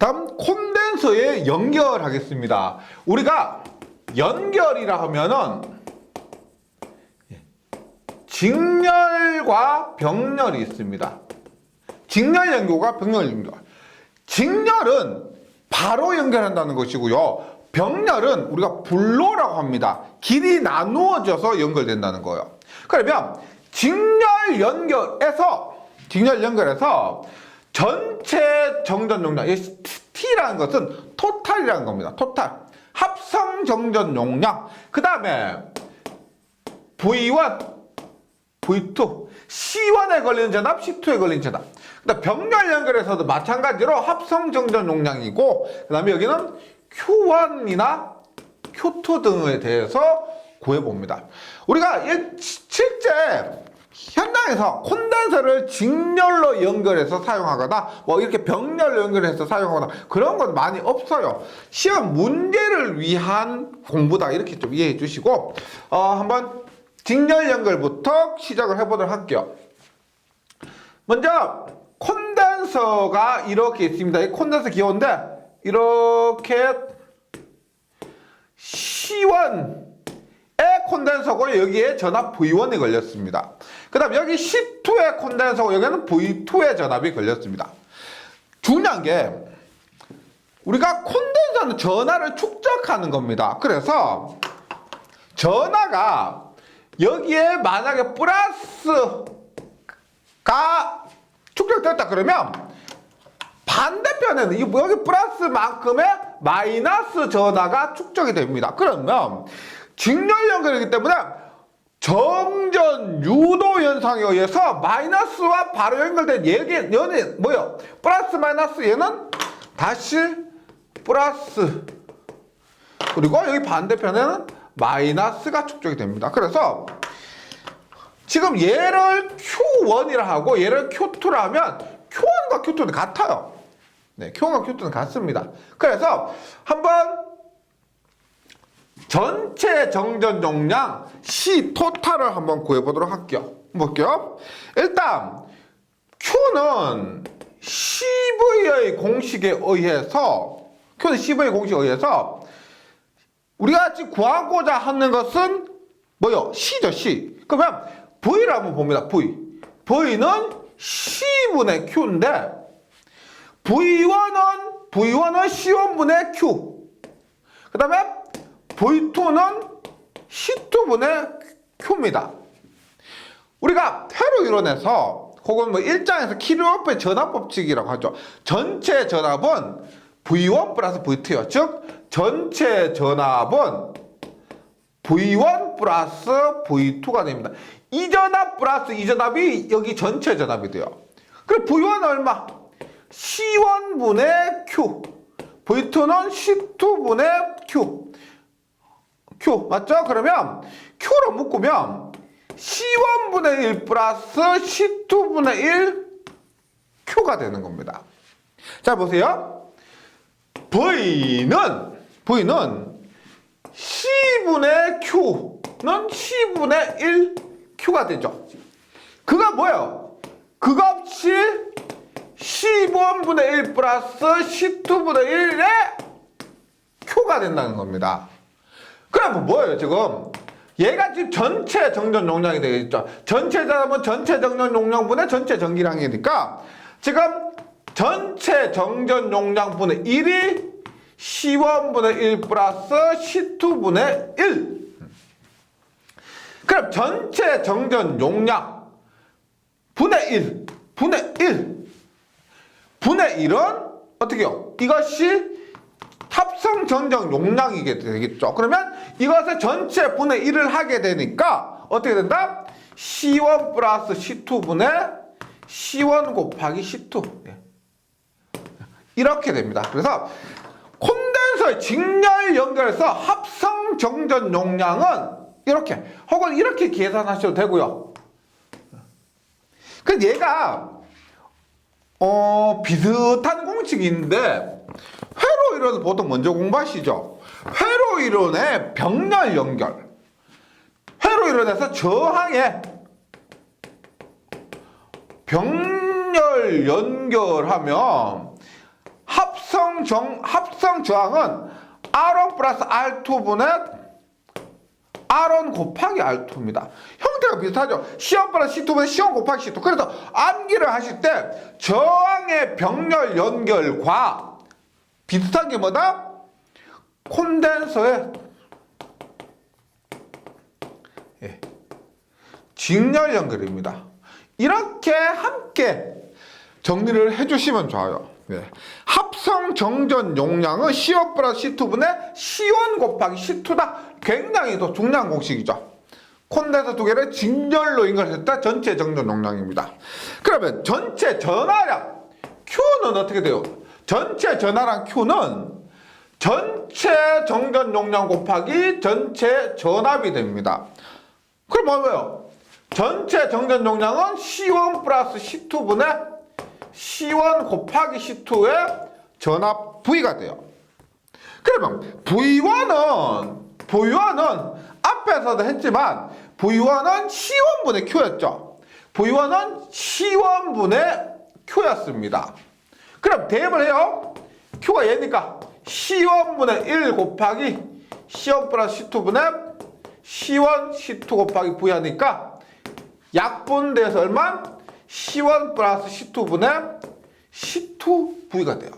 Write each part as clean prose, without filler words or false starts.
다음 콘덴서에 연결하겠습니다. 우리가 연결이라 하면은 직렬과 병렬이 있습니다. 직렬 연결과 병렬 연결. 직렬은 바로 연결한다는 것이고요. 병렬은 우리가 불로라고 합니다. 길이 나누어져서 연결된다는 거예요. 그러면 직렬 연결에서 전체 정전 용량, T라는 것은 토탈이라는 겁니다. 토탈. 합성 정전 용량. 그 다음에 V1, V2, C1에 걸리는 전압, C2에 걸리는 전압. 그다음 병렬 연결에서도 마찬가지로 합성 정전 용량이고, 그 다음에 여기는 Q1이나 Q2 등에 대해서 구해봅니다. 우리가 실제 현장에서 콘덴서를 직렬로 연결해서 사용하거나 뭐 이렇게 병렬로 연결해서 사용하거나 그런 건 많이 없어요. 시험 문제를 위한 공부다, 이렇게 좀 이해해 주시고 한번 직렬 연결부터 시작을 해보도록 할게요. 먼저 콘덴서가 이렇게 있습니다. 이 콘덴서 기호인데 이렇게 C1의 콘덴서고 여기에 전압 V1이 걸렸습니다. 그 다음 여기 C2의 콘덴서고 여기는 V2의 전압이 걸렸습니다. 중요한 게 우리가 콘덴서는 전하를 축적하는 겁니다. 그래서 전하가 여기에 만약에 플러스가 축적됐다 그러면 반대편에는 여기 플러스만큼의 마이너스 전하가 축적이 됩니다. 그러면 직렬 연결이기 때문에 정전 유도 현상에 의해서 마이너스와 바로 연결된 얘는 뭐요? 플러스 마이너스 얘는 다시 플러스, 그리고 여기 반대편에는 마이너스가 축적이 됩니다. 그래서 지금 얘를 Q1이라 하고 얘를 Q2라 하면 Q1과 Q2는 같아요. 네, Q1과 Q2는 같습니다. 그래서 한번 전체 정전 용량 C 토탈을 한번 구해보도록 할게요. 볼게요. 일단 Q는 CV의 공식에 의해서 우리가 지금 구하고자 하는 것은 뭐요? C죠, C. 그러면 V를 한번 봅니다. V는 C분의 Q인데 V1은 C1분의 Q. 그 다음에 V2는 C2분의 Q입니다. 우리가 회로 이론에서 혹은 뭐 일장에서 키르호프의 전압 법칙이라고 하죠. 전체 전압은 V1 플러스 V2요. 즉 전체 전압은 V1 플러스 V2가 됩니다. 이 전압 플러스 이 전압이 여기 전체 전압이 돼요. 그럼 V1은 얼마? C1분의 Q. V2는 C2분의 Q. 맞죠? 그러면 Q로 묶으면 C1분의 1 플러스 C2분의 1 Q가 되는 겁니다. 자, 보세요. V는 C분의 Q는 C분의 1 Q가 되죠. 그가 뭐예요? 그 값이 C1분의 1 플러스 C2분의 1의 Q가 된다는 겁니다. 그럼 뭐예요, 지금? 얘가 지금 전체 정전 용량이 되겠죠. 전체 전압은 전체 정전 용량분의 전체 전기량이니까 지금 전체 정전 용량분의 1이 C1분의 1 플러스 C2분의 1. 그럼 전체 정전 용량 분의 1분의 1은 어떻게요? 이것이 합성 정전 용량이게 되겠죠. 그러면 이것을 전체 분의 1을 하게 되니까 어떻게 된다? C1 플러스 C2분의 C1 곱하기 C2. 이렇게 됩니다. 그래서 콘덴서의 직렬 연결해서 합성 정전 용량은 이렇게 혹은 이렇게 계산하셔도 되고요. 그 얘가 비슷한 공식이 있는데 회로 이론을 보통 먼저 공부하시죠. 회로 이론의 병렬 연결. 회로 이론에서 저항의 병렬 연결하면 합성 합성 저항은 R1 플러스 R2분의 R1 곱하기 R2입니다. 형태가 비슷하죠. C1 플러스 C2분의 C1 곱하기 C2. 그래서 암기를 하실 때 저항의 병렬 연결과 비슷한 게 뭐다? 콘덴서의 직렬 연결입니다. 이렇게 함께 정리를 해주시면 좋아요. 합성 정전 용량은 C1 플러스 C2분의 C1 곱하기 C2다. 굉장히 더 중요한 공식이죠. 콘덴서 두 개를 직렬로 연결했다. 전체 정전 용량입니다. 그러면 전체 전하량 Q는 어떻게 돼요? 전체 전하량 Q는 전체 정전 용량 곱하기 전체 전압이 됩니다. 그럼 뭐예요? 전체 정전 용량은 C1 플러스 C2분의 C1 곱하기 C2의 전압 V가 돼요. 그러면 V1은 앞에서도 했지만 V1은 C1분의 Q였죠. V1은 C1분의 Q였습니다. 그럼 대입을 해요. Q가 얘니까 C1분의 1 곱하기 C1 플러스 C2분의 C1 C2 곱하기 V 하니까 약분돼서 얼마? C1 플러스 C2분의 C2V가 돼요.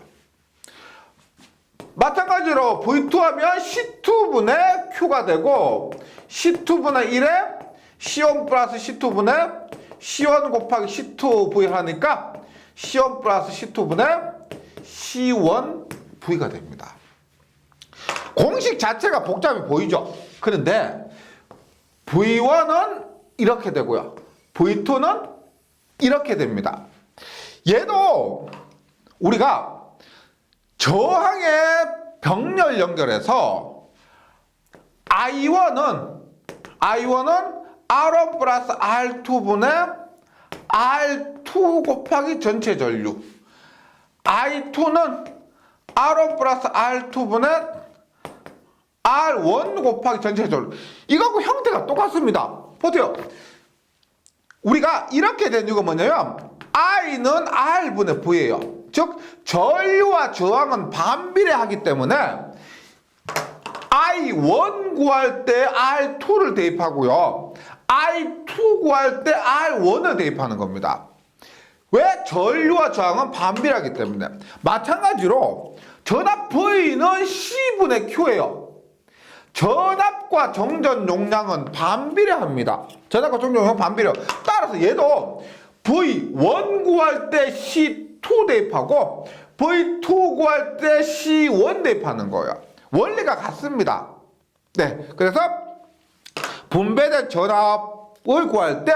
마찬가지로 V2 하면 C2분의 Q가 되고 C2분의 1에 C1 플러스 C2분의 C1 곱하기 C2V 하니까 C1 플러스 C2분의 C1V가 됩니다. 공식 자체가 복잡해 보이죠? 그런데 V1은 이렇게 되고요. V2는 이렇게 됩니다. 얘도 우리가 저항의 병렬 연결해서 I1은 R1 플러스 R2분의 R2 곱하기 전체 전류, I2는 R1 플러스 R2분의 R1 곱하기 전체 전류. 이거하고 형태가 똑같습니다. 보세요. 우리가 이렇게 된 이유가 뭐냐면 I는 R분의 V예요. 즉 전류와 저항은 반비례하기 때문에 I1 구할 때 R2를 대입하고요. I2 구할 때 R1을 대입하는 겁니다. 왜? 전류와 저항은 반비례하기 때문에. 마찬가지로 전압 V는 C분의 Q예요. 전압과 정전 용량은 반비례합니다. 전압과 정전 용량 반비례. 따라서 얘도 V1 구할 때 C2 대입하고 V2 구할 때 C1 대입하는 거예요. 원리가 같습니다. 네, 그래서 분배된 전압을 구할 때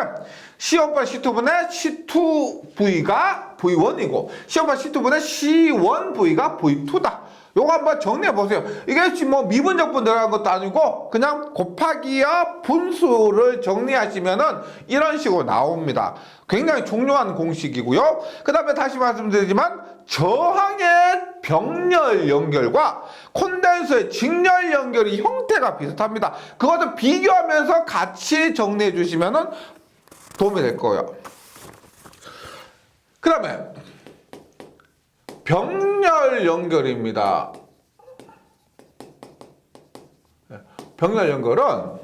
C1 플러스 C2분의 C2V가 V1이고 C1 플러스 C2분의 C1V가 V2다. 요거 한번 정리해 보세요. 이게 지금 뭐 미분적분 들어간 것도 아니고 그냥 곱하기와 분수를 정리하시면은 이런 식으로 나옵니다. 굉장히 중요한 공식이고요. 그 다음에 다시 말씀드리지만 저항의 병렬 연결과 콘덴서의 직렬 연결이 형태가 비슷합니다. 그것을 비교하면서 같이 정리해 주시면은 도움이 될 거예요. 그 다음에 병렬 연결입니다. 병렬 연결은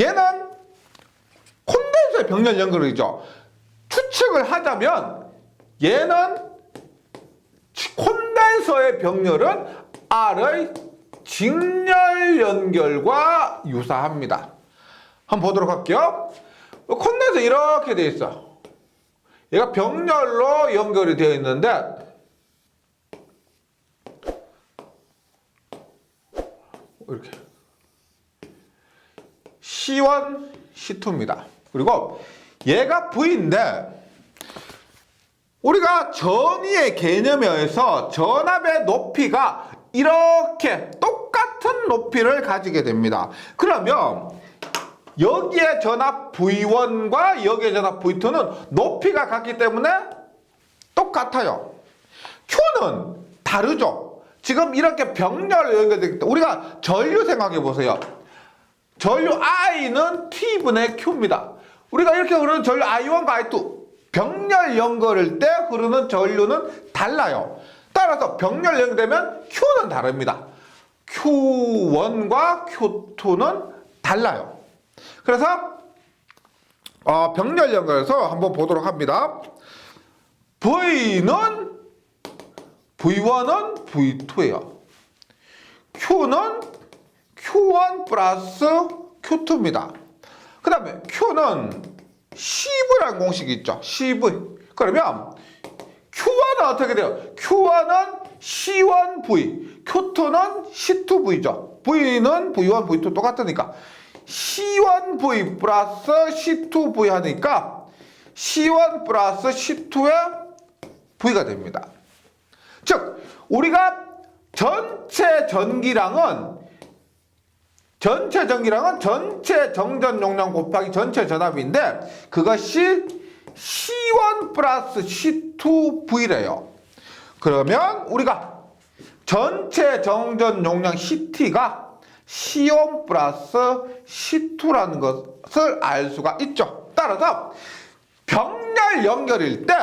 얘는 콘덴서의 병렬 연결이죠. 추측을 하자면 얘는 콘덴서의 병렬은 R의 직렬 연결과 유사합니다. 한번 보도록 할게요. 콘덴서 이렇게 되어 있어. 얘가 병렬로 연결이 되어 있는데 이렇게 C1, C2입니다. 그리고 얘가 V인데 우리가 전위의 개념에 의해서 전압의 높이가 이렇게 똑같은 높이를 가지게 됩니다. 그러면 여기에 전압 V1과 여기에 전압 V2는 높이가 같기 때문에 똑같아요. Q는 다르죠. 지금 이렇게 병렬로 연결되기 때문에 우리가 전류 생각해 보세요. 전류 I는 T분의 Q입니다. 우리가 이렇게 흐르는 전류 I1과 I2 병렬 연결할 때 흐르는 전류는 달라요. 따라서 병렬 연결되면 Q는 다릅니다. Q1과 Q2는 달라요. 그래서 병렬 연결해서 한번 보도록 합니다. V는 V1은 V2예요. Q는 Q1 플러스 Q2입니다. 그 다음에 Q는 CV라는 공식이 있죠. CV. 그러면 Q1은 어떻게 돼요? Q1은 C1V, Q2는 C2V죠. V는 V1, V2 똑같으니까 C1V 플러스 C2V 하니까 C1 플러스 C2의 V가 됩니다. 즉 우리가 전체 전기량은 전체 정전 용량 곱하기 전체 전압인데 그것이 C1 플러스 C2V래요. 그러면 우리가 전체 정전 용량 CT가 C1 플러스 C2라는 것을 알 수가 있죠. 따라서 병렬 연결일 때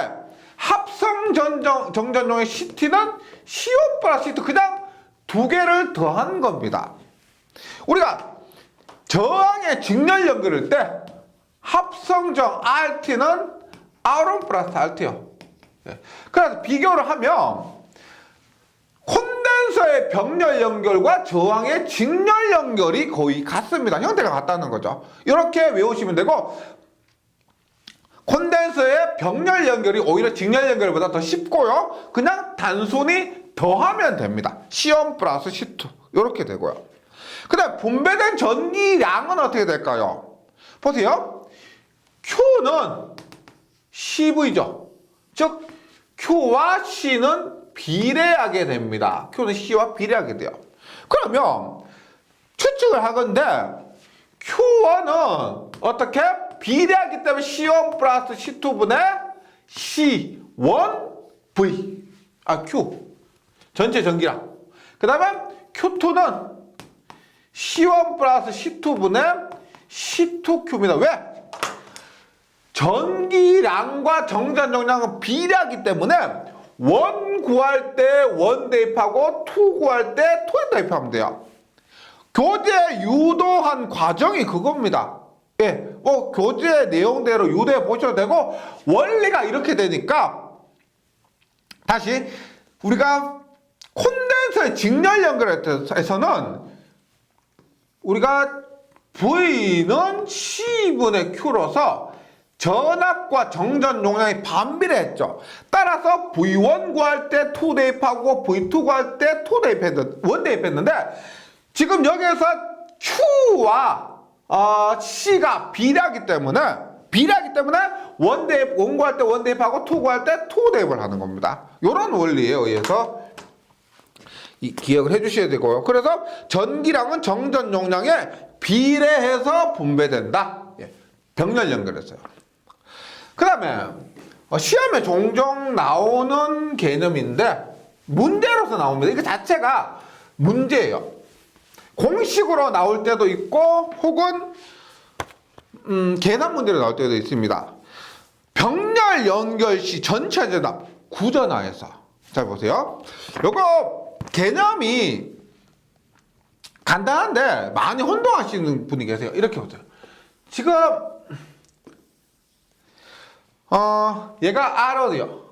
합성 정전 용량 CT는 C1 플러스 C2 그냥 두 개를 더한 겁니다. 우리가 저항의 직렬 연결일 때 합성정 RT는 R1 플러스 RT요. 그래서 비교를 하면 콘덴서의 병렬 연결과 저항의 직렬 연결이 거의 같습니다. 형태가 같다는 거죠. 이렇게 외우시면 되고 콘덴서의 병렬 연결이 오히려 직렬 연결보다 더 쉽고요. 그냥 단순히 더하면 됩니다. C1 플러스 C2 이렇게 되고요. 그 다음 분배된 전기량은 어떻게 될까요? 보세요. Q는 CV죠. 즉 Q와 C는 비례하게 됩니다. Q는 C와 비례하게 돼요. 그러면 추측을 하건대 Q1은 어떻게? 비례하기 때문에 C1 플러스 C2분의 C1V Q 전체 전기량. 그 다음에 Q2는 C1 플러스 C2분의 C2Q입니다. 왜? 전기량과 정전 용량은 비례하기 때문에 원 구할 때 원 대입하고 투 구할 때 투 대입하면 돼요. 교재 유도한 과정이 그겁니다. 예, 뭐 교재 내용대로 유도해 보셔도 되고 원리가 이렇게 되니까 다시 우리가 콘덴서의 직렬 연결에서는 우리가 V는 C분의 Q로서 전압과 정전 용량이 반비례했죠. 따라서 V1 구할 때 2 대입하고 V2 구할 때 1 대입했는데 지금 여기에서 Q와 C가 비례하기 때문에 원 구할 때 1 대입하고 2 구할 때 2 대입을 하는 겁니다. 이런 원리에 의해서 기억을 해주셔야 되고요. 그래서 전기량은 정전 용량에 비례해서 분배된다. 병렬 연결했어요. 그 다음에 시험에 종종 나오는 개념인데 문제로서 나옵니다. 이거 자체가 문제예요. 공식으로 나올 때도 있고 혹은 계산 문제로 나올 때도 있습니다. 병렬 연결 시 전체 전압 구전하에서 잘 보세요. 요거 개념이 간단한데 많이 혼동하시는 분이 계세요. 이렇게 보세요. 지금 얘가 R1이요.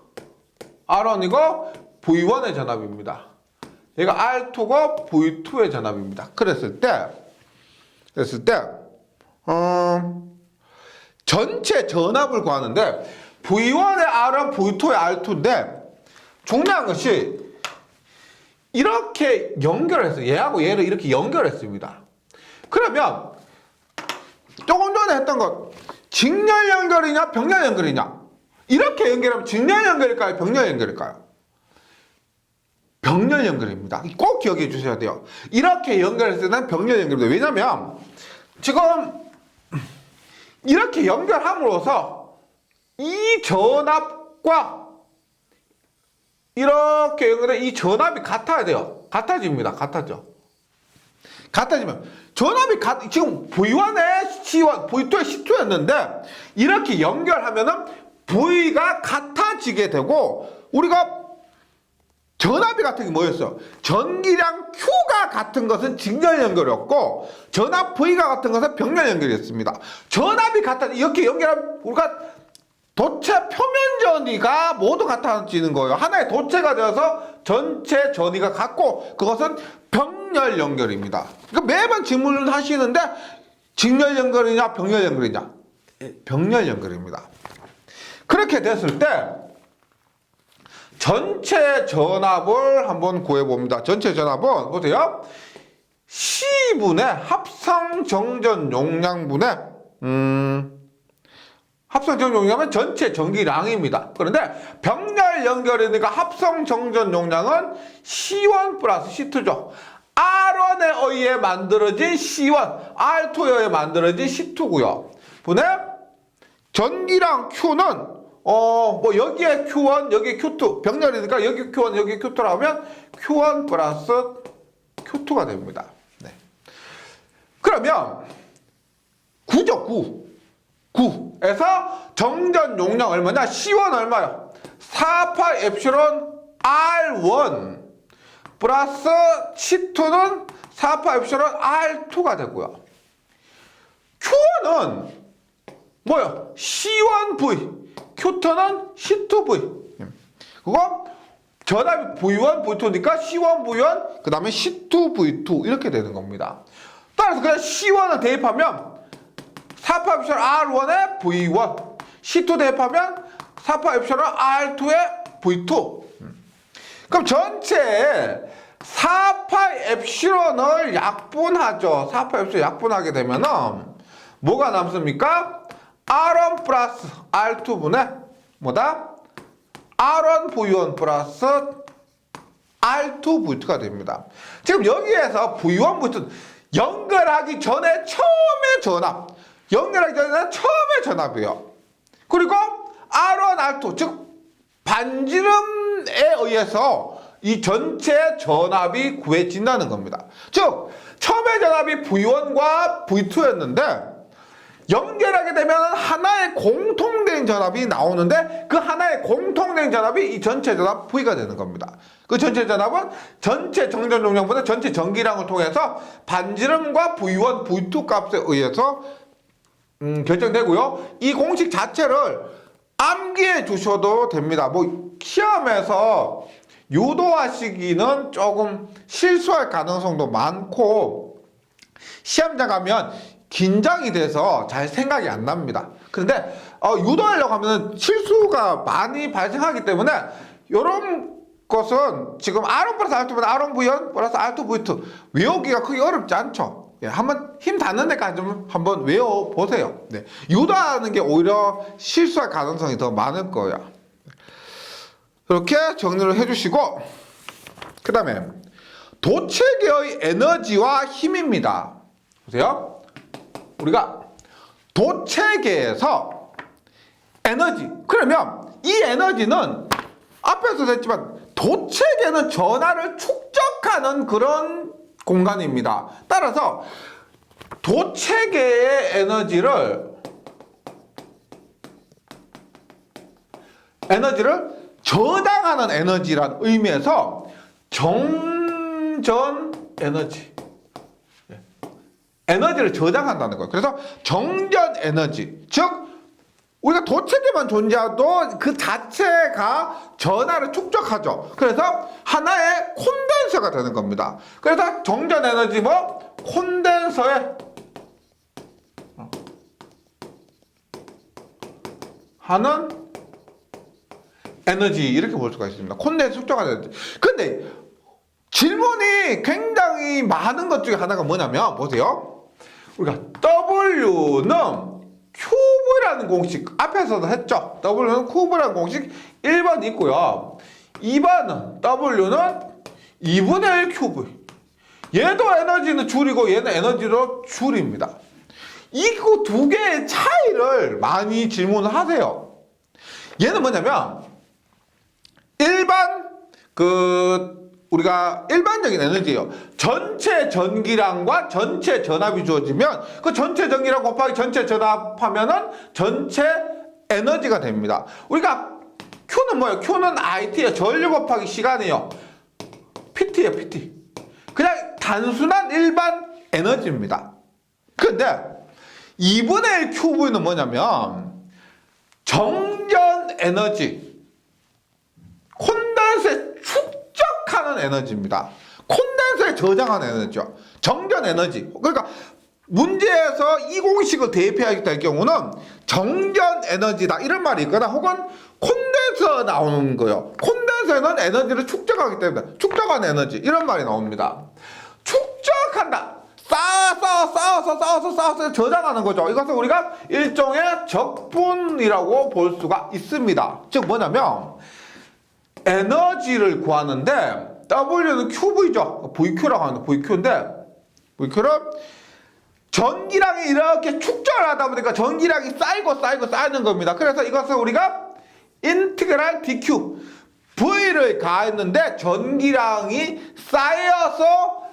R1이고 V1의 전압입니다. 얘가 R2고 V2의 전압입니다. 그랬을 때 전체 전압을 구하는데 V1의 R1, V2의 R2인데 중요한 것이 이렇게 연결했어요. 얘하고 얘를 이렇게 연결했습니다. 그러면 조금 전에 했던 것 직렬 연결이냐 병렬 연결이냐 이렇게 연결하면 직렬 연결일까요? 병렬 연결일까요? 병렬 연결입니다. 꼭 기억해 주셔야 돼요. 이렇게 연결했을 때는 병렬 연결입니다. 왜냐면 지금 이렇게 연결함으로써 이 전압과 이렇게 연결된 이 전압이 같아야 돼요. 같아집니다. 같아지면 전압이 지금 V1의 C1, V2의 C2였는데 이렇게 연결하면은 V가 같아지게 되고 우리가 전압이 같은 게 뭐였어? 전기량 Q가 같은 것은 직렬 연결이었고 전압 V가 같은 것은 병렬 연결이었습니다. 전압이 같다 이렇게 연결하면 우리가 도체 표면 전위가 모두 같아지는 거예요. 하나의 도체가 되어서 전체 전위가 같고 그것은 병렬 연결입니다. 그러니까 매번 질문을 하시는데 직렬 연결이냐 병렬 연결이냐? 병렬 연결입니다. 그렇게 됐을 때 전체 전압을 한번 구해봅니다. 전체 전압은 보세요. C분의 합성 정전 용량분의 합성 정전 용량은 전체 전기량입니다. 그런데 병렬 연결이니까 합성 정전 용량은 C1 플러스 C2죠. R1에 의해 만들어진 C1, R2에 의해 만들어진 C2고요. 분의 전기량 Q는 뭐 여기에 Q1, 여기에 Q2 병렬이니까 여기 Q1, 여기 Q2라 하면 Q1 플러스 Q2가 됩니다. 네. 그러면 9죠. 9에서 정전 용량 얼마냐? C1 얼마요? 4파이 엡실론 R1 플러스 C2는 4파이 엡실론 R2가 되고요. Q1은 뭐요? C1V Q2는 C2V. 그거 전압이 V1, V2니까 C1, V1, 그 다음에 C2, V2 이렇게 되는 겁니다. 따라서 그냥 C1을 대입하면 4파 엡실론 R1에 V1, C2 대입하면 4파 엡실론 R2에 V2. 그럼 전체에 4파 엡실론을 약분하죠. 4파 엡실론 약분하게 되면은 뭐가 남습니까? R1 플러스 R2분의 뭐다? R1 V1 플러스 R2 V2가 됩니다. 지금 여기에서 V1, V2 연결하기 전에 처음에 전압, 연결하기 전에 처음에 전압이에요. 그리고 R1, R2 즉 반지름에 의해서 이 전체 전압이 구해진다는 겁니다. 즉 처음에 전압이 V1과 V2였는데 연결하게 되면 하나의 공통된 전압이 나오는데 그 하나의 공통된 전압이 이 전체 전압 V가 되는 겁니다. 그 전체 전압은 전체 정전 용량보다 전체 전기량을 통해서 반지름과 V1, V2 값에 의해서 결정되고요. 이 공식 자체를 암기해 주셔도 됩니다. 뭐 시험에서 유도하시기는 조금 실수할 가능성도 많고 시험장 가면 긴장이 돼서 잘 생각이 안 납니다. 그런데 유도하려고 하면 실수가 많이 발생하기 때문에 이런 것은 지금 R1 플러스 R2보다 R1 V1 플러스 R2 V2 외우기가 크게 어렵지 않죠. 예, 한번 힘 닿는 데까지 좀 한번 외워보세요. 네, 유도하는 게 오히려 실수할 가능성이 더 많을 거예요. 이렇게 정리를 해주시고 그 다음에 도체계의 에너지와 힘입니다. 보세요. 우리가 도체계에서 에너지 그러면 이 에너지는 앞에서도 했지만 도체계는 전하를 축적하는 그런 공간입니다. 따라서 도체계의 에너지를 저장하는 에너지란 의미에서 정전 에너지 에너지를 저장한다는 거예요. 그래서 정전 에너지, 즉 우리가 도체계만 존재해도 그 자체가 전하를 축적하죠. 그래서 하나의 콘덴서가 되는 겁니다. 그래서 정전 에너지 뭐 콘덴서에 하는 에너지 이렇게 볼 수가 있습니다. 콘덴서 축적하는 에너지. 근데 질문이 굉장히 많은 것 중에 하나가 뭐냐면 보세요. 우리가 W는 큐브라는 공식 앞에서도 했죠. W는 큐브라는 공식 1번 있고요. 2번은 W는 2분의 1 큐브. 얘도 에너지는 줄이고 얘는 에너지도 줄입니다. 이 두 개의 차이를 많이 질문을 하세요. 얘는 뭐냐면 일반 우리가 일반적인 에너지예요. 전체 전기량과 전체 전압이 주어지면 그 전체 전기량 곱하기 전체 전압하면은 전체 에너지가 됩니다. 우리가 Q는 뭐예요? Q는 IT예요. 전류 곱하기 시간이에요. PT예요, PT. 그냥 단순한 일반 에너지입니다. 근데 2분의 1 QV는 뭐냐면 정전 에너지, 콘덴서에 축적하는 에너지입니다. 콘덴서에 저장하는 에너지죠. 정전 에너지. 그러니까 문제에서 이 공식을 대입해야 될 경우는 정전 에너지다 이런 말이 있거나 혹은 콘덴서 나오는 거예요. 콘덴서는 에너지를 축적하기 때문에 축적하는 에너지 이런 말이 나옵니다. 축적한다. 쌓아서 저장하는 거죠. 이것을 우리가 일종의 적분이라고 볼 수가 있습니다. 즉 뭐냐면 에너지를 구하는데 W는 QV죠. VQ라고 하는데 VQ인데 VQ를 전기량이 이렇게 축적을 하다 보니까 전기량이 쌓이는 겁니다. 그래서 이것을 우리가 인티그랄 DQ V를 가했는데 전기량이 쌓여서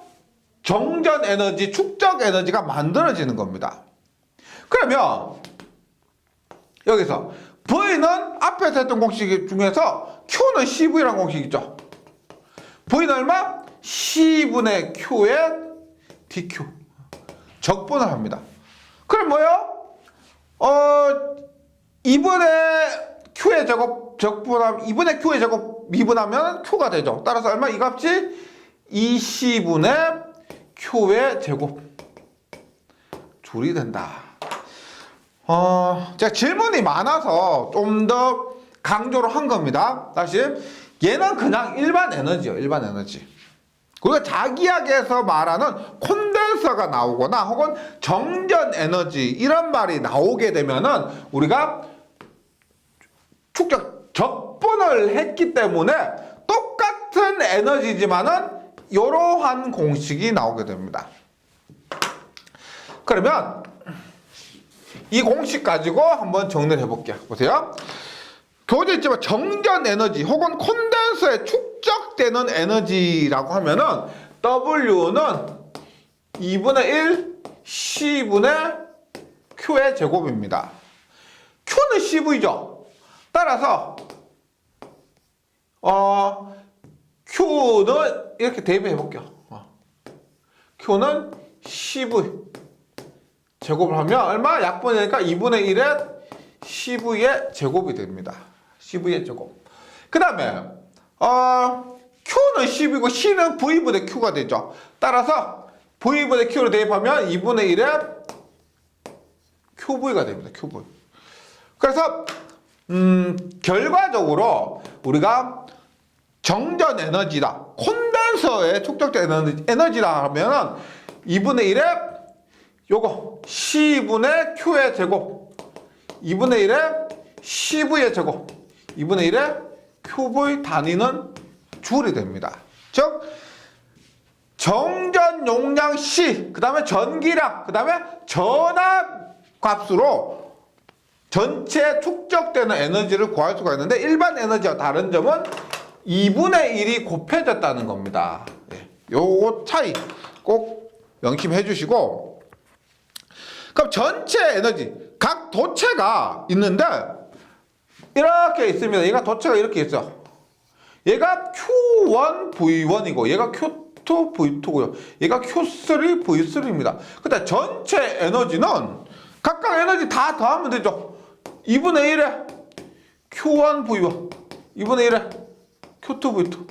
정전 에너지, 축적 에너지가 만들어지는 겁니다. 그러면 여기서 V는 앞에서 했던 공식 중에서 Q는 CV라는 공식이 있죠. V는 얼마? C분의 Q의 DQ. 적분을 합니다. 그럼 뭐요? 2분의 Q의 제곱 적분하면 2분의 Q의 제곱 미분하면 Q가 되죠. 따라서 얼마? 이 값이 2C분의 Q의 제곱 줄이 된다. 제가 질문이 많아서 좀 더 강조를 한 겁니다. 다시 얘는 그냥 일반 에너지예요. 일반 에너지. 그리고 자기 이야기에서 말하는 콘덴서가 나오거나 혹은 정전 에너지 이런 말이 나오게 되면은 우리가 축적 적분을 했기 때문에 똑같은 에너지지만은 이러한 공식이 나오게 됩니다. 그러면 이 공식 가지고 한번 정리를 해볼게요. 보세요. 교재 있지만 정전 에너지 혹은 콘덴서에 축적되는 에너지라고 하면은 W는 2분의 1 C분의 Q의 제곱입니다. Q는 CV죠. 따라서 Q는 이렇게 대입해 볼게요. Q는 CV 제곱을 하면 얼마? 약분이니까 2분의 1의 CV의 제곱이 됩니다. CV의 제곱. 그 다음에 Q는 CV고 C는 V분의 Q가 되죠. 따라서 V분의 Q를 대입하면 2분의 1의 QV가 됩니다. QV. 그래서 결과적으로 우리가 정전 에너지다. 콘덴서에 축적된 에너지다 하면은 2분의 1의 요거 C분의 Q의 제곱 2분의 1의 CV의 제곱 2분의 1의 QV 단위는 줄이 됩니다. 즉 정전 용량 C 그 다음에 전기량 그 다음에 전압 값으로 전체 축적되는 에너지를 구할 수가 있는데 일반 에너지와 다른 점은 2분의 1이 곱해졌다는 겁니다. 요거 차이 꼭 명심해 주시고 그럼 전체 에너지 각 도체가 있는데 이렇게 있습니다. 얘가 도체가 이렇게 있어. 얘가 Q1V1이고 얘가 Q2V2고요. 얘가 Q3V3입니다. 근데 전체 에너지는 각각 에너지 다 더하면 되죠. 2분의 1에 Q1V1 2분의 1에 Q2V2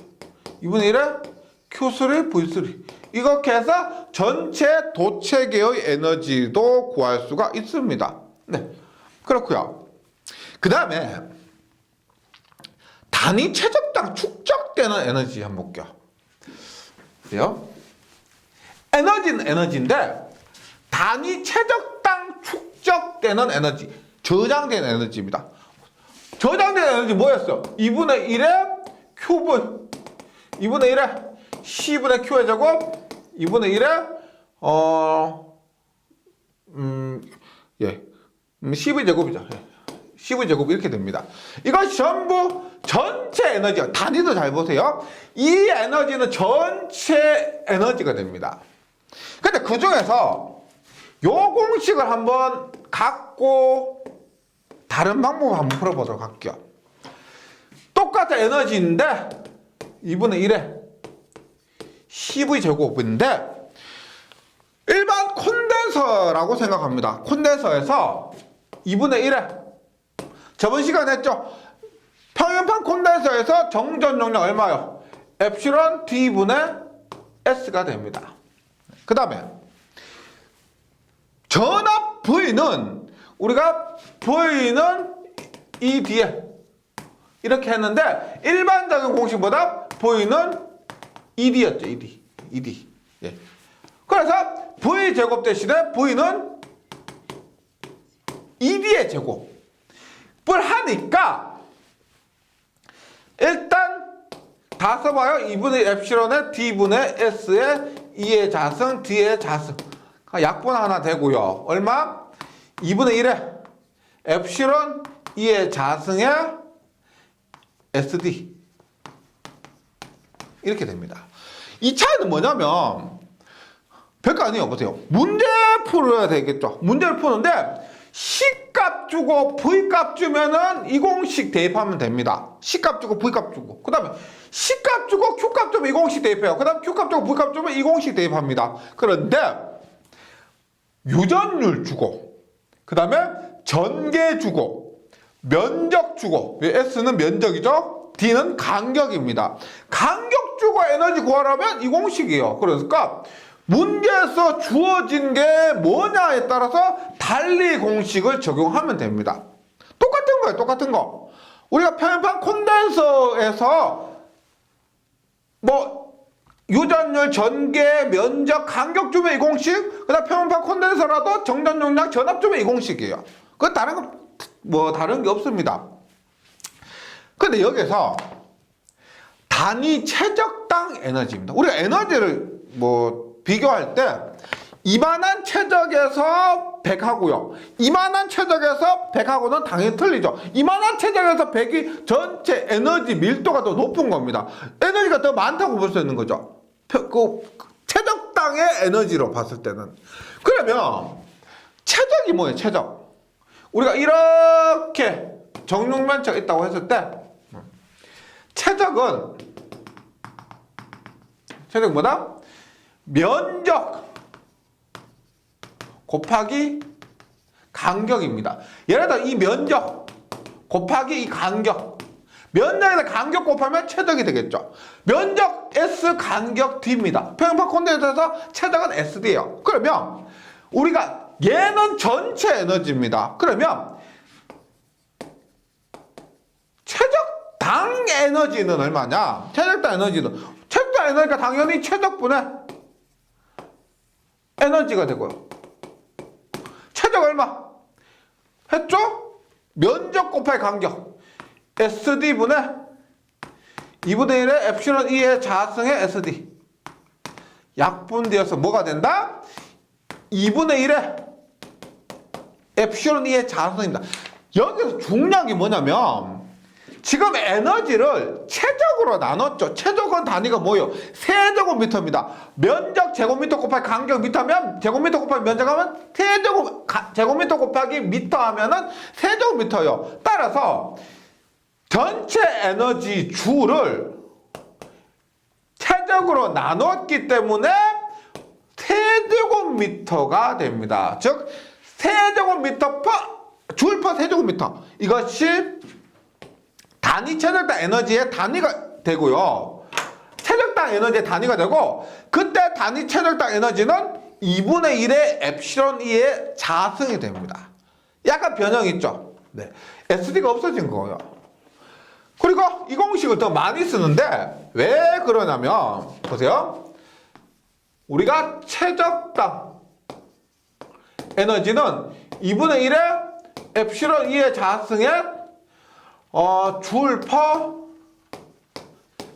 2분의 1에 Q3V3 이렇게 해서 전체 도체계의 에너지도 구할 수가 있습니다. 네, 그렇고요. 그 다음에 단위 최적당 축적되는 에너지 한번 볼게요. 그래요? 에너지는 에너지인데 단위 최적당 축적되는 에너지, 저장된 에너지입니다. 저장된 에너지 뭐였어? 2분의 1의 QV 2분의 1의 C분의 Q의 제곱 2분의 1의 CV 제곱이죠. CV 제곱 이렇게 됩니다. 이것이 전부 전체 에너지야. 단위도 잘 보세요. 이 에너지는 전체 에너지가 됩니다. 근데 그 중에서 요 공식을 한번 갖고 다른 방법을 한번 풀어보도록 할게요. 똑같은 에너지인데 2분의 1에 CV 제곱인데 일반 콘덴서라고 생각합니다. 콘덴서에서 2분의 1에 저번 시간에 했죠. 평형판 콘덴서에서 정전 용량 얼마요? 엡실론 D분의 S가 됩니다. 그 다음에 전압 V는 우리가 V는 이 뒤에 이렇게 했는데 일반적인 공식보다 V는 ED였죠. ED. 예. 그래서 V 제곱 대신에 V는 ED의 제곱을 하니까 일단 다 써봐요. 2분의 엡실론에 D분의 S에 E의 자승, D의 자승. 약분 하나 되고요. 얼마? 2분의 1에 엡실론 E의 자승에 SD. 이렇게 됩니다. 이 차이는 뭐냐면 별거 아니에요. 보세요. 문제 풀어야 되겠죠. 문제를 푸는데 C값 주고 V값 주면은 이 공식 대입하면 됩니다. C값 주고 V값 주고 그 다음에 C값 주고 Q값 주면 이 공식 대입해요. 그 다음에 Q값 주고 V값 주면 이 공식 대입합니다. 그런데 유전율 주고 그 다음에 전개 주고 면적 주고 S는 면적이죠. D는 간격입니다. 간격 주고 에너지 구하라면 이 공식이에요. 그러니까 문제에서 주어진 게 뭐냐에 따라서 달리 공식을 적용하면 됩니다. 똑같은 거예요. 똑같은 거. 우리가 평형판 콘덴서에서 뭐 유전율, 전개, 면적, 간격 주면 이 공식, 그다음 평형판 콘덴서라도 정전 용량, 전압 주면 이 공식이에요. 그 다른 거 뭐 다른 게 없습니다. 근데 여기서 단위 최적당 에너지입니다. 우리가 에너지를 뭐 비교할 때 이만한 최적에서 100하고요. 이만한 최적에서 100하고는 당연히 틀리죠. 이만한 최적에서 100이 전체 에너지 밀도가 더 높은 겁니다. 에너지가 더 많다고 볼 수 있는 거죠. 그 최적당의 에너지로 봤을 때는. 그러면 최적이 뭐예요? 최적. 우리가 이렇게 정육면체가 있다고 했을 때 최적은 뭐다? 면적 곱하기 간격입니다. 예를 들어 이 면적 곱하기 이 간격. 면적에다 간격 곱하면 최적이 되겠죠. 면적 S, 간격 D입니다. 평형판 콘덴서에서 최적은 SD예요. 그러면 우리가 얘는 전체 에너지입니다. 그러면 최적당 에너지는 얼마냐? 최적당 에너지가 당연히 최적분의 에너지가 되고요. 최적 얼마? 했죠? 면적 곱하기 간격. SD분의 2분의 1의 엡실론 E의 자승의 SD. 약분되어서 뭐가 된다? 2분의 1의 엡실론 E의 자승입니다. 여기서 중요한 게 뭐냐면 지금 에너지를 최적으로 나눴죠. 최적은 단위가 뭐예요? 세제곱미터입니다. 면적 제곱미터 곱하기 간격 미터면 제곱미터 곱하기 면적하면 제곱미터 곱하기 미터 하면은 세제곱미터예요. 따라서 전체 에너지 주를 최적으로 나눴기 때문에 세제곱미터가 됩니다. 즉 세제곱미터 줄 퍼 세제곱미터. 이것이 단위 최적당 에너지의 단위가 되고요. 최적당 에너지의 단위가 되고 그때 단위 최적당 에너지는 2분의 1의 엡실론 E의 자승이 됩니다. 약간 변형이 있죠. 네. SD가 없어진 거예요. 그리고 이 공식을 더 많이 쓰는데 왜 그러냐면 보세요. 우리가 최적당 에너지는 2분의 1의 엡실론 E의 자승에 줄 퍼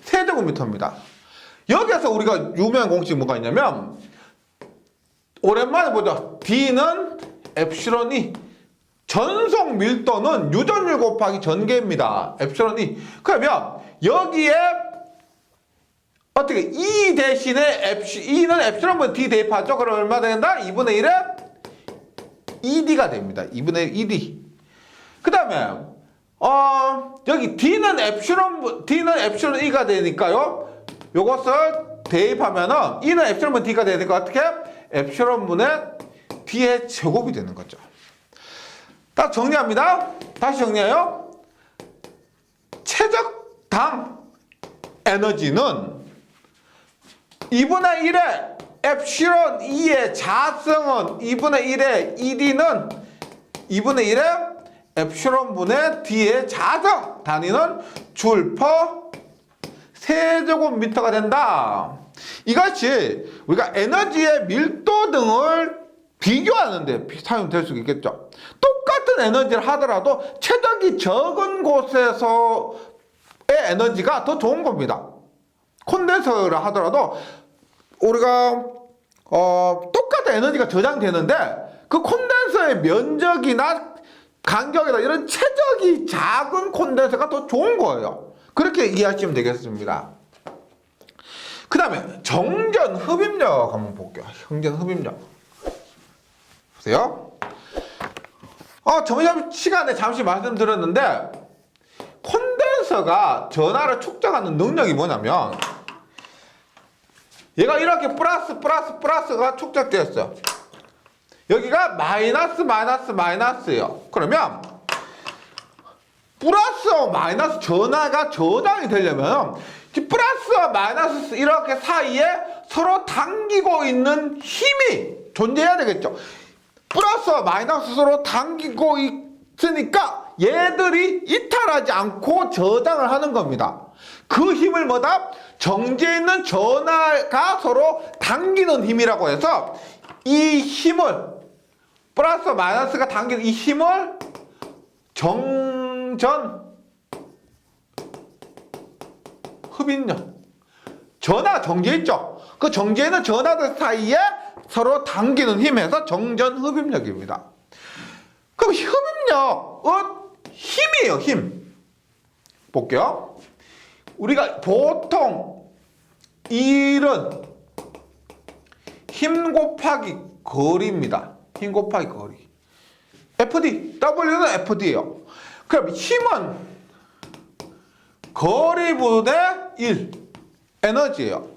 세제곱미터입니다. 여기에서 우리가 유명한 공식이 뭐가 있냐면 오랜만에 보죠. D는 엡실론 E. 전속 밀도는 유전율 곱하기 전개입니다. 엡실론 E. 그러면 여기에 어떻게 E 대신에 E는 엡실론보다 D 대입하죠. 그럼 얼마 된다? 2분의 1에 ED가 됩니다. 2분의 1 ED. 그 다음에 여기 D는 엡실론 E가 되니까요. 요것을 대입하면은 E는 엡실론분 D가 되니까 어떻게? 엡실론분의 D의 제곱이 되는 거죠. 딱 정리합니다. 다시 정리해요. 최적당 에너지는 2분의 1의 엡실론 E의 자성은 2분의 1의 ED는 2분의 1의 엡실론분의 D의 자성 단위는 줄 퍼 세제곱미터가 된다. 이것이 우리가 에너지의 밀도 등을 비교하는데 사용될 수 있겠죠. 똑같은 에너지를 하더라도 최적이 적은 곳에서의 에너지가 더 좋은 겁니다. 콘덴서를 하더라도 우리가 똑같은 에너지가 저장되는데 그 콘덴서의 면적이나 간격이나 이런 최적이 작은 콘덴서가 더 좋은 거예요. 그렇게 이해하시면 되겠습니다. 그 다음에 정전 흡입력 한번 볼게요. 정전 흡입력 보세요. 점심 시간에 잠시 말씀드렸는데 콘덴서가 전하를 축적하는 능력이 뭐냐면 얘가 이렇게 플러스가 축적되었어요. 여기가 마이너스예요. 그러면 플러스와 마이너스 전하가 저장이 되려면 플러스와 마이너스 이렇게 사이에 서로 당기고 있는 힘이 존재해야 되겠죠. 플러스와 마이너스 서로 당기고 있으니까 얘들이 이탈하지 않고 저장을 하는 겁니다. 그 힘을 뭐다? 정지해 있는 전하가 서로 당기는 힘이라고 해서 이 힘을 플러스와 마이너스가 당기는 이 힘을 정전 흡입력. 전하 정지해 있죠. 그 정지해 있는 전하들 사이에 서로 당기는 힘에서 정전 흡입력입니다. 그럼 흡입력은 힘이에요. 힘. 볼게요. 우리가 보통 일은 힘 곱하기 거리입니다. 힘 곱하기 거리. FD, W는 FD예요. 그럼 힘은 거리분의 1 에너지예요.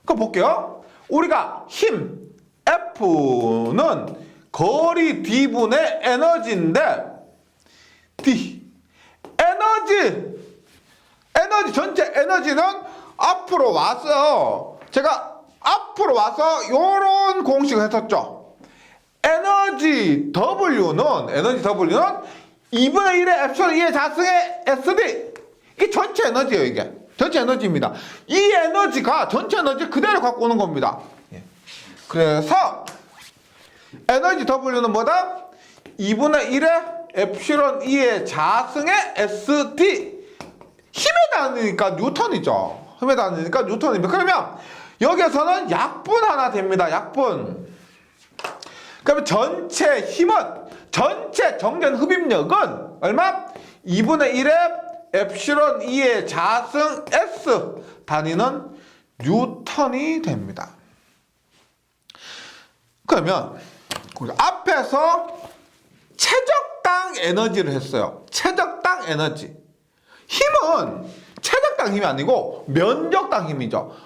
그럼 볼게요. 우리가 힘 F는 거리 D분의 에너지인데 D 에너지 전체 에너지는 앞으로 와서 제가 앞으로 와서 요런 공식을 했었죠. 에너지 W는 2분의 1의 엡실론 2의 자승의 SD. 이게 전체 에너지예요. 이게 전체 에너지입니다. 이 에너지가 전체 에너지 그대로 갖고 오는 겁니다. 그래서 에너지 W는 뭐다? 2분의 1의 엡실론 2의 자승의 SD. 힘에 닿으니까 뉴턴이죠. 힘에 닿으니까 뉴턴입니다. 그러면 여기에서는 약분 하나 됩니다. 약분. 그러면 전체 힘은, 전체 정전 흡입력은 얼마? 2분의 1의 엡실론 2의 자승 S 단위는 뉴턴이 됩니다. 그러면 앞에서 최적당 에너지를 했어요. 최적당 에너지. 힘은 최적당 힘이 아니고 면적당 힘이죠.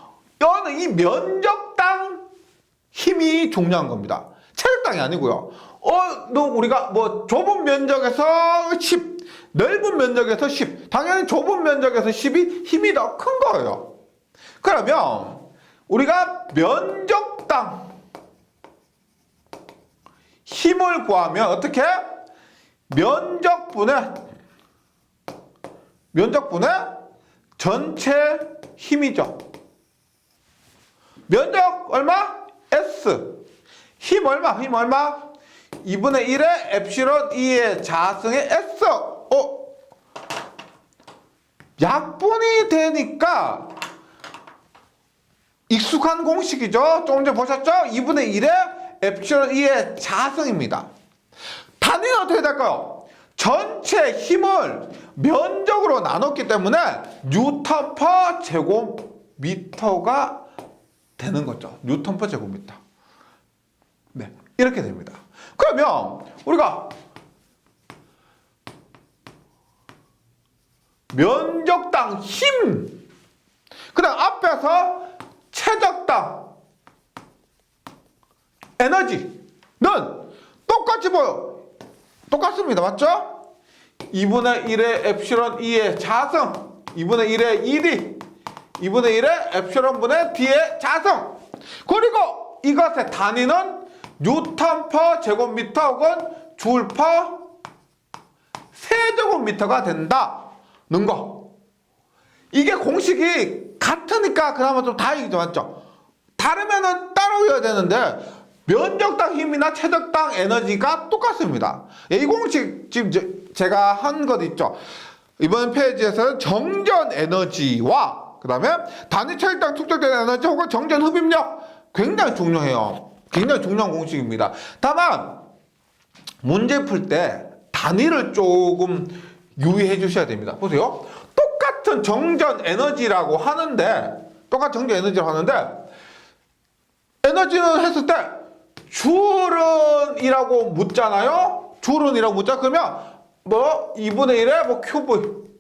여기는 이 면적당 힘이 중요한 겁니다. 최적당이 아니고요. 우리가 뭐 좁은 면적에서 10, 넓은 면적에서 10. 당연히 좁은 면적에서 10이 힘이 더 큰 거예요. 그러면 우리가 면적당 힘을 구하면 어떻게? 면적분의 전체 힘이죠. 면적 얼마? S. 힘 얼마? 2분의 1의 엡실론 2의 자승의 S. 약분이 되니까 익숙한 공식이죠. 조금 전에 보셨죠? 2분의 1의 엡실론 2의 자승입니다. 단위는 어떻게 될까요? 전체 힘을 면적으로 나눴기 때문에 뉴턴 퍼 제곱미터가 되는 거죠. 뉴턴 퍼 제곱미터. 네, 이렇게 됩니다. 그러면 우리가 면적당 힘, 그 다음 앞에서 최적당 에너지는 똑같이 보여. 똑같습니다. 맞죠? 2분의 1의 엡실론 E의 자성, 2분의 1의 ED, 2분의 1의 엡실론 분의 D의 자성. 그리고 이것의 단위는 뉴턴 퍼 제곱미터 혹은 줄 퍼 세제곱미터가 된다는 거. 이게 공식이 같으니까 그나마 좀 다행이죠. 맞죠? 다르면은 따로 외워야 되는데 면적당 힘이나 최적당 에너지가 똑같습니다. 이 공식 지금 제가 한 것 있죠. 이번 페이지에서는 정전 에너지와 그 다음에 단위 최적당 축적된 에너지 혹은 정전 흡입력 굉장히 중요해요. 굉장히 중요한 공식입니다. 다만 문제 풀 때 단위를 조금 유의해 주셔야 됩니다. 보세요. 똑같은 정전 에너지라고 하는데 에너지는 했을 때 줄은이라고 묻잖아요. 줄은이라고 묻자. 그러면 뭐 2분의 1에 뭐 큐브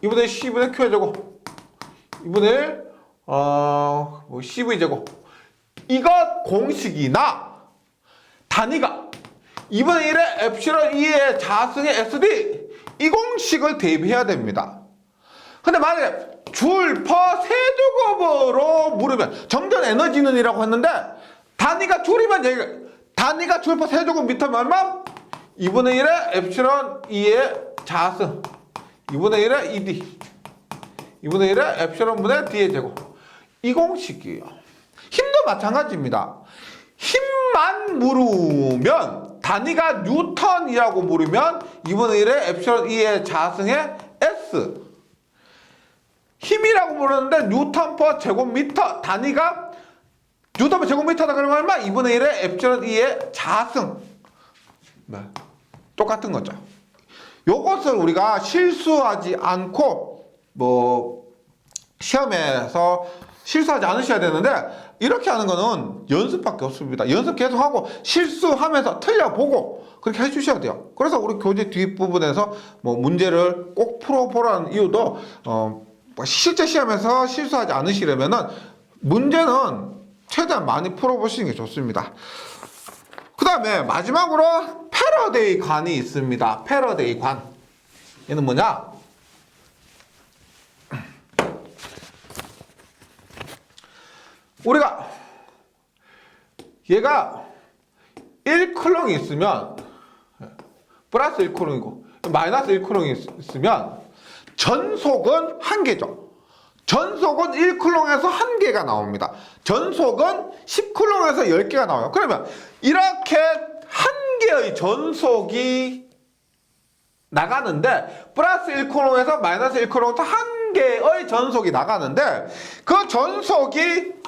2분의 10분의 q 제곱 2분의 1 뭐 cv 제곱 이것 공식이나 단위가 2분의 1의 엡실론 E의 자승의 SD 이 공식을 대입해야 됩니다. 근데 만약에 줄 퍼 세제곱으로 물으면 정전 에너지는 이라고 했는데 단위가 줄이면 단위가 줄 퍼 세제곱미터면 얼마? 2분의 1의 엡실론 E의 자승 2분의 1의 ED 2분의 1의 엡실론 분의 D의 제곱 이 공식이에요. 힘도 마찬가지입니다. 힘만 물으면 단위가 뉴턴이라고 물으면 2분의 1의 엡실론 E의 자승의 S 힘이라고 부르는데 뉴턴 퍼 제곱미터 단위가 뉴턴 퍼 제곱미터다 그러면 얼마? 2분의 1의 엡실론 E의 자승 네. 똑같은 거죠. 요것을 우리가 실수하지 않고 뭐 시험에서 실수하지 않으셔야 되는데 이렇게 하는 거는 연습밖에 없습니다. 연습 계속하고 실수하면서 틀려보고 그렇게 해주셔야 돼요. 그래서 우리 교재 뒷부분에서 뭐 문제를 꼭 풀어보라는 이유도 실제 시험에서 실수하지 않으시려면은 문제는 최대한 많이 풀어보시는 게 좋습니다. 그 다음에 마지막으로 패러데이 관이 있습니다. 패러데이 관. 얘는 뭐냐? 우리가 얘가 1쿨롱이 있으면 플러스 1쿨롱이고 마이너스 1쿨롱이 있으면 전속은 1개죠. 전속은 1쿨롱에서 1개가 나옵니다. 전속은 10쿨롱에서 10개가 나와요. 그러면 이렇게 1개의 전속이 나가는데 플러스 1쿨롱에서 마이너스 1쿨롱부터 1개의 전속이 나가는데 그 전속이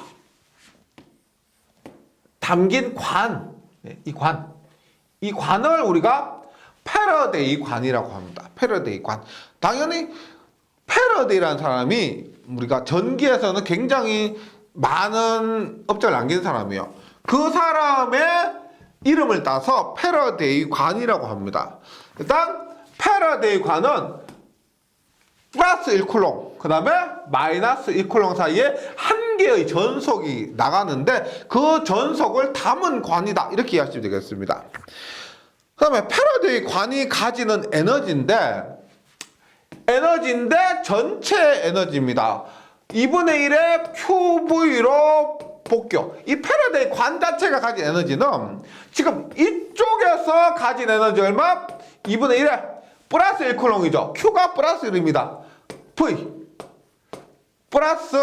담긴 관, 이 관을 우리가 패러데이 관이라고 합니다. 패러데이 관. 당연히 패러데이라는 사람이 우리가 전기에서는 굉장히 많은 업적을 남긴 사람이에요. 그 사람의 이름을 따서 패러데이 관이라고 합니다. 일단 패러데이 관은 플러스 1쿨롱, 그 다음에 마이너스 1쿨롱 사이에 1개의 전속이 나가는데 그 전속을 담은 관이다. 이렇게 이해하시면 되겠습니다. 그 다음에 패러데이 관이 가지는 에너지인데 전체 에너지입니다. 2분의 1의 QV로 복교. 이 패러데이 관 자체가 가진 에너지는 지금 이쪽에서 가진 에너지 얼마? 2분의 1의 플러스 1쿨롱이죠. Q가 플러스 1입니다. V 플러스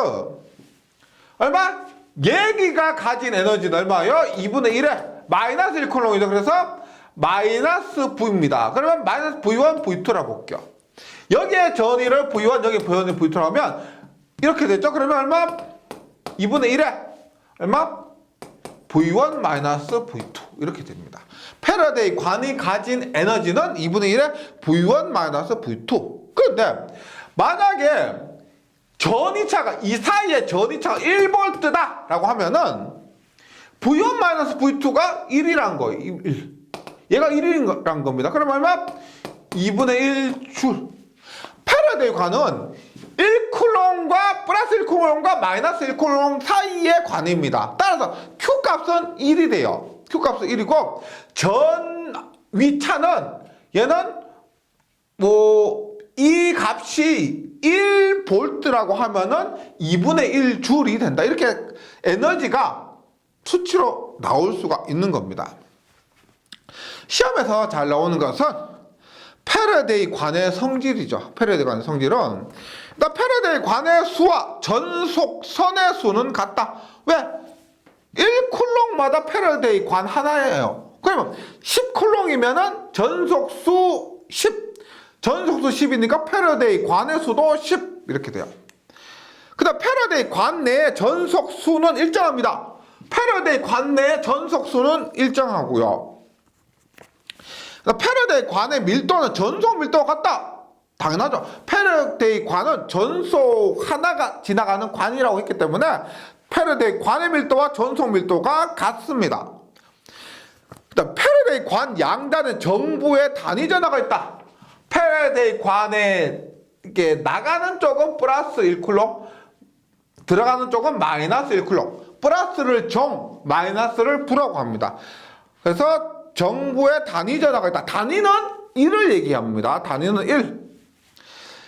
얼마? 얘기가 가진 에너지는 얼마예요? 2분의 1에 마이너스 1쿨롱이죠. 그래서 마이너스 V입니다. 그러면 마이너스 V1, V2라고 볼게요. 여기에 전위를 V1, 여기 V1, V2라고 하면 이렇게 됐죠. 그러면 얼마? 2분의 1에 얼마? V1 마이너스 V2 이렇게 됩니다. 패러데이 관이 가진 에너지는 2분의 1에 V1 마이너스 V2. 그런데 만약에 전위차가 이 사이에 전위차가 1V다 라고 하면은 V1 마이너스 V2가 1이란 거예요. 1. 얘가 1이란 겁니다. 그럼 얼마? 2분의 1줄. 패러데이 관은 1쿨롱과 플러스 1쿨롱과 마이너스 1쿨롱 사이의 관입니다. 따라서 Q값은 1이 돼요. Q값은 1이고 전 위차는 얘는 이 값이 1V라고 하면은 2분의 1줄이 된다. 이렇게 에너지가 수치로 나올 수가 있는 겁니다. 시험에서 잘 나오는 것은 패러데이 관의 성질이죠. 패러데이 관의 성질은 일단 패러데이 관의 수와 전속선의 수는 같다. 왜? 1쿨롱마다 패러데이 관 하나예요. 그러면 10쿨롱이면은 전속수 10, 전속수 10이니까 패러데이 관의 수도 10 이렇게 돼요. 그다음 패러데이 관 내의 전속수는 일정합니다. 패러데이 관 내의 전속수는 일정하고요. 패러데이 관의 밀도는 전속 밀도가 같다. 당연하죠. 패러데이 관은 전속 하나가 지나가는 관이라고 했기 때문에 패러데이 관의 밀도와 전속 밀도가 같습니다. 패러데이 관 양단에 정부의 단위 전하가 있다. 패러데이 관에 이게 나가는 쪽은 플러스 1쿨롱, 들어가는 쪽은 마이너스 1쿨롱. 플러스를 정, 마이너스를 부라고 합니다. 그래서 정부의 단위 전하가 있다. 단위는 1을 얘기합니다. 단위는 1.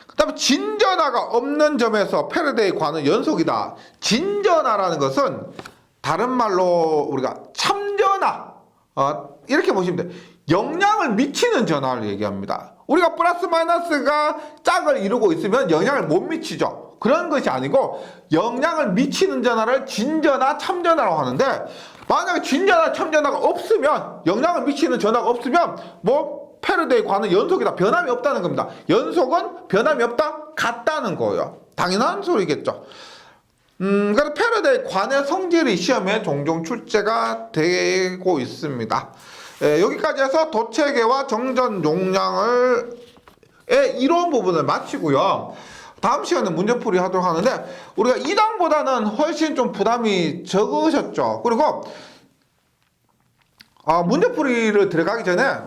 그 다음에 진전하가 없는 점에서 패러데이 관은 연속이다. 진전하라는 것은 다른 말로 우리가 참전하, 이렇게 보시면 돼요. 영향을 미치는 전하를 얘기합니다. 우리가 플러스 마이너스가 짝을 이루고 있으면 영향을 못 미치죠. 그런 것이 아니고 영향을 미치는 전하를 진전하, 참전하라고 하는데 만약에 진전하, 참전하가 없으면 영향을 미치는 전하가 없으면 패러데이 관은 연속이다. 변함이 없다는 겁니다. 연속은 변함이 없다? 같다는 거예요. 당연한 소리겠죠. 그래서 패러데이 관의 성질이 시험에 종종 출제가 되고 있습니다. 여기까지 해서 도체계와 정전 용량의 이론 부분을 마치고요. 다음 시간에 문제풀이 하도록 하는데 우리가 2단보다는 훨씬 좀 부담이 적으셨죠. 그리고 문제풀이를 들어가기 전에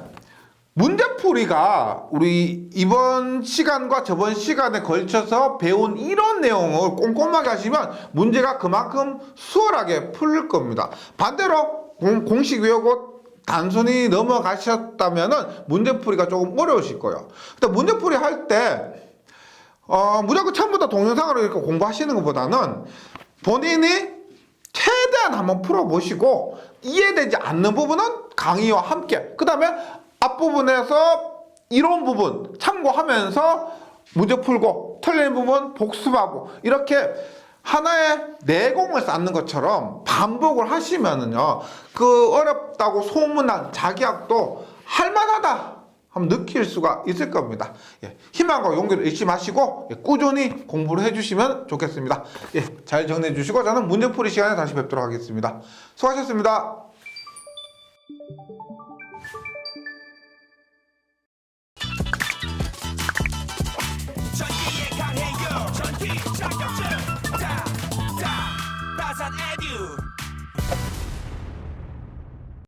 문제풀이가 우리 이번 시간과 저번 시간에 걸쳐서 배운 이론 내용을 꼼꼼하게 하시면 문제가 그만큼 수월하게 풀릴 겁니다. 반대로 공식 외우고 단순히 넘어가셨다면은 문제풀이가 조금 어려우실 거예요. 근데 문제풀이 할 때 무조건 처음부터 동영상으로 이렇게 공부하시는 것보다는 본인이 최대한 한번 풀어보시고 이해되지 않는 부분은 강의와 함께, 그 다음에 앞부분에서 이론 부분 참고하면서 문제 풀고 틀린 부분 복습하고 이렇게 하나의 내공을 쌓는 것처럼 반복을 하시면은요, 그 어렵다고 소문난 자기학도 할만하다 한번 느낄 수가 있을 겁니다. 희망과 용기를 잃지 마시고 꾸준히 공부를 해주시면 좋겠습니다. 잘 정리해 주시고 저는 문제풀이 시간에 다시 뵙도록 하겠습니다. 수고하셨습니다. 전기에 강해요. 전기 자격증